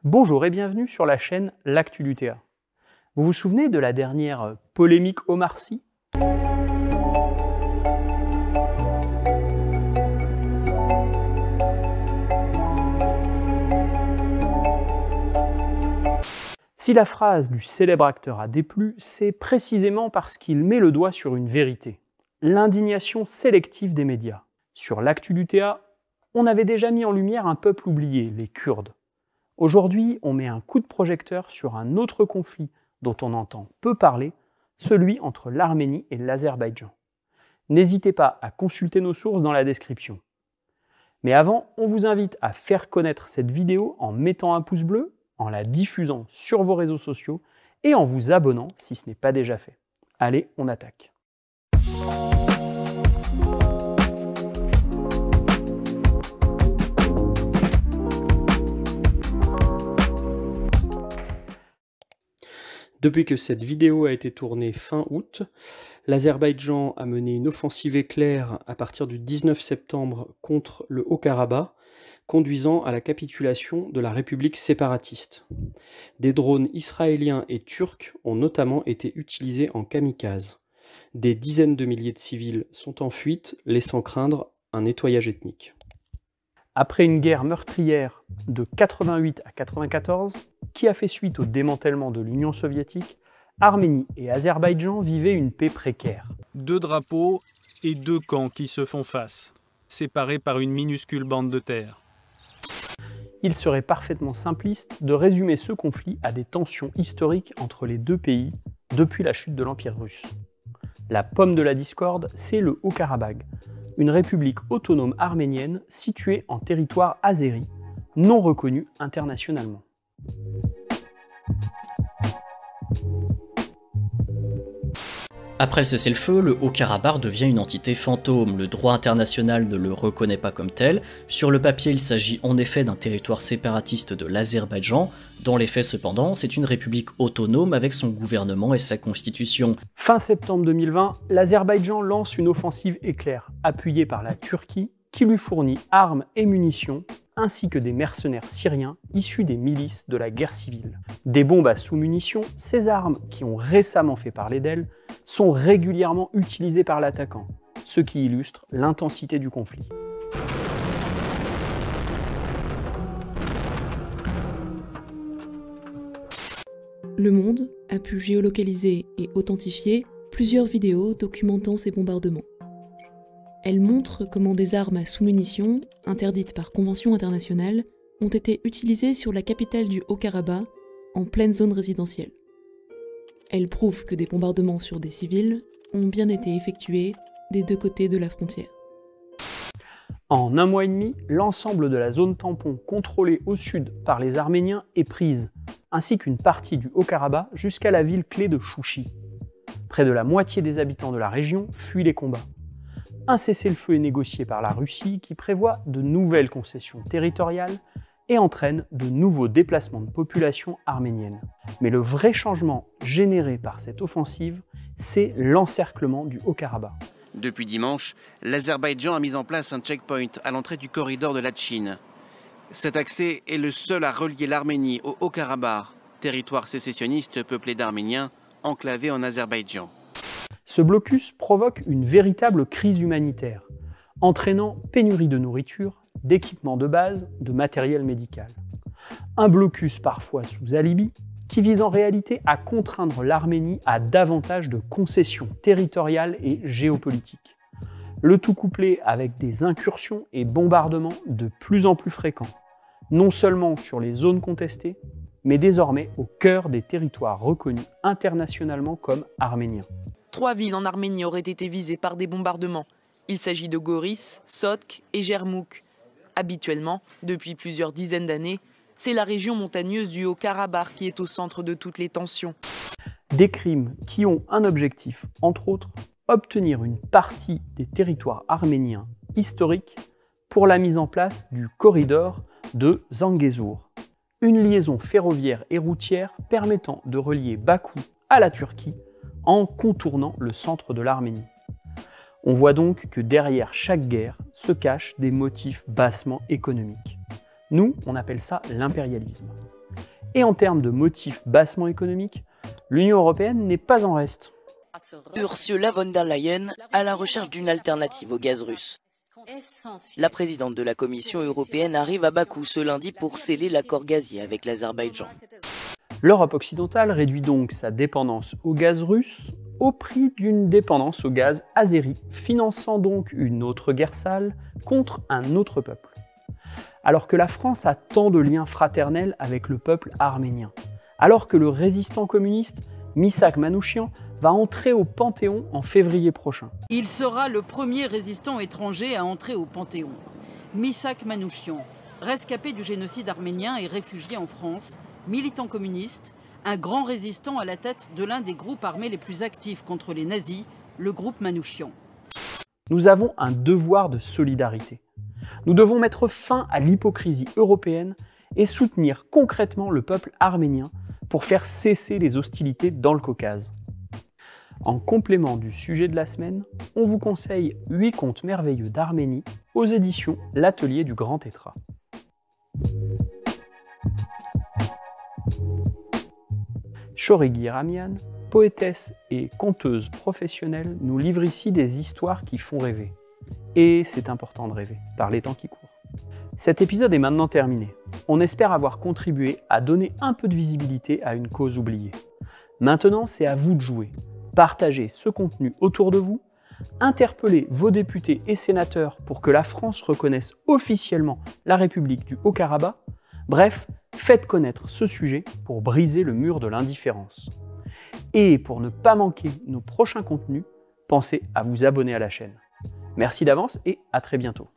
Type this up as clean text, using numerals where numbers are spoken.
Bonjour et bienvenue sur la chaîne L'Actu du TA. Vous vous souvenez de la dernière polémique Omar Sy ? Si la phrase du célèbre acteur a déplu, c'est précisément parce qu'il met le doigt sur une vérité, l'indignation sélective des médias. Sur L'Actu du TA, on avait déjà mis en lumière un peuple oublié, les Kurdes. Aujourd'hui, on met un coup de projecteur sur un autre conflit dont on entend peu parler, celui entre l'Arménie et l'Azerbaïdjan. N'hésitez pas à consulter nos sources dans la description. Mais avant, on vous invite à faire connaître cette vidéo en mettant un pouce bleu, en la diffusant sur vos réseaux sociaux et en vous abonnant si ce n'est pas déjà fait. Allez, on attaque. Depuis que cette vidéo a été tournée fin août, l'Azerbaïdjan a mené une offensive éclair à partir du 19 septembre contre le Haut-Karabakh, conduisant à la capitulation de la République séparatiste. Des drones israéliens et turcs ont notamment été utilisés en kamikaze. Des dizaines de milliers de civils sont en fuite, laissant craindre un nettoyage ethnique. Après une guerre meurtrière de 88 à 94, qui a fait suite au démantèlement de l'Union soviétique, Arménie et Azerbaïdjan vivaient une paix précaire. Deux drapeaux et deux camps qui se font face, séparés par une minuscule bande de terre. Il serait parfaitement simpliste de résumer ce conflit à des tensions historiques entre les deux pays depuis la chute de l'Empire russe. La pomme de la discorde, c'est le Haut-Karabakh, une république autonome arménienne située en territoire azéri, non reconnu internationalement. Après le cessez-le-feu, le Haut-Karabakh devient une entité fantôme. Le droit international ne le reconnaît pas comme tel. Sur le papier, il s'agit en effet d'un territoire séparatiste de l'Azerbaïdjan. Dans les faits, cependant, c'est une république autonome avec son gouvernement et sa constitution. Fin septembre 2020, l'Azerbaïdjan lance une offensive éclair, appuyée par la Turquie, qui lui fournit armes et munitions, ainsi que des mercenaires syriens issus des milices de la guerre civile. Des bombes à sous-munitions, ces armes qui ont récemment fait parler d'elles, sont régulièrement utilisées par l'attaquant, ce qui illustre l'intensité du conflit. Le Monde a pu géolocaliser et authentifier plusieurs vidéos documentant ces bombardements. Elles montrent comment des armes à sous-munitions, interdites par convention internationale, ont été utilisées sur la capitale du Haut-Karabakh, en pleine zone résidentielle. Elles prouvent que des bombardements sur des civils ont bien été effectués des deux côtés de la frontière. En un mois et demi, l'ensemble de la zone tampon contrôlée au sud par les Arméniens est prise, ainsi qu'une partie du Haut-Karabakh jusqu'à la ville clé de Chouchi. Près de la moitié des habitants de la région fuient les combats. Un cessez-le-feu est négocié par la Russie qui prévoit de nouvelles concessions territoriales et entraîne de nouveaux déplacements de population arménienne. Mais le vrai changement généré par cette offensive, c'est l'encerclement du Haut-Karabakh. Depuis dimanche, l'Azerbaïdjan a mis en place un checkpoint à l'entrée du corridor de Latchine. Cet accès est le seul à relier l'Arménie au Haut-Karabakh, territoire sécessionniste peuplé d'Arméniens enclavé en Azerbaïdjan. Ce blocus provoque une véritable crise humanitaire, entraînant pénurie de nourriture, d'équipements de base, de matériel médical. Un blocus parfois sous alibi, qui vise en réalité à contraindre l'Arménie à davantage de concessions territoriales et géopolitiques. Le tout couplé avec des incursions et bombardements de plus en plus fréquents, non seulement sur les zones contestées, mais désormais au cœur des territoires reconnus internationalement comme arméniens. 3 villes en Arménie auraient été visées par des bombardements. Il s'agit de Goris, Sotk et Jermouk. Habituellement, depuis plusieurs dizaines d'années, c'est la région montagneuse du Haut-Karabakh qui est au centre de toutes les tensions. Des crimes qui ont un objectif, entre autres, obtenir une partie des territoires arméniens historiques pour la mise en place du corridor de Zangezur, une liaison ferroviaire et routière permettant de relier Bakou à la Turquie en contournant le centre de l'Arménie. On voit donc que derrière chaque guerre se cachent des motifs bassement économiques. Nous, on appelle ça l'impérialisme. Et en termes de motifs bassement économiques, l'Union européenne n'est pas en reste. Ursula von der Leyen à la recherche d'une alternative au gaz russe. La présidente de la Commission européenne arrive à Bakou ce lundi pour sceller l'accord gazier avec l'Azerbaïdjan. L'Europe occidentale réduit donc sa dépendance au gaz russe au prix d'une dépendance au gaz azéri, finançant donc une autre guerre sale contre un autre peuple. Alors que la France a tant de liens fraternels avec le peuple arménien, alors que le résistant communiste Misak Manouchian va entrer au Panthéon en février prochain. Il sera le premier résistant étranger à entrer au Panthéon. Misak Manouchian, rescapé du génocide arménien et réfugié en France, militant communiste, un grand résistant à la tête de l'un des groupes armés les plus actifs contre les nazis, le groupe Manouchian. Nous avons un devoir de solidarité. Nous devons mettre fin à l'hypocrisie européenne et soutenir concrètement le peuple arménien pour faire cesser les hostilités dans le Caucase. En complément du sujet de la semaine, on vous conseille 8 contes merveilleux d'Arménie aux éditions L'Atelier du Grand Tétra. Chorigui Ramian, poétesse et conteuse professionnelle, nous livre ici des histoires qui font rêver. Et c'est important de rêver, par les temps qui courent. Cet épisode est maintenant terminé. On espère avoir contribué à donner un peu de visibilité à une cause oubliée. Maintenant, c'est à vous de jouer. Partagez ce contenu autour de vous, interpellez vos députés et sénateurs pour que la France reconnaisse officiellement la République du Haut-Karabakh. Bref, faites connaître ce sujet pour briser le mur de l'indifférence. Et pour ne pas manquer nos prochains contenus, pensez à vous abonner à la chaîne. Merci d'avance et à très bientôt.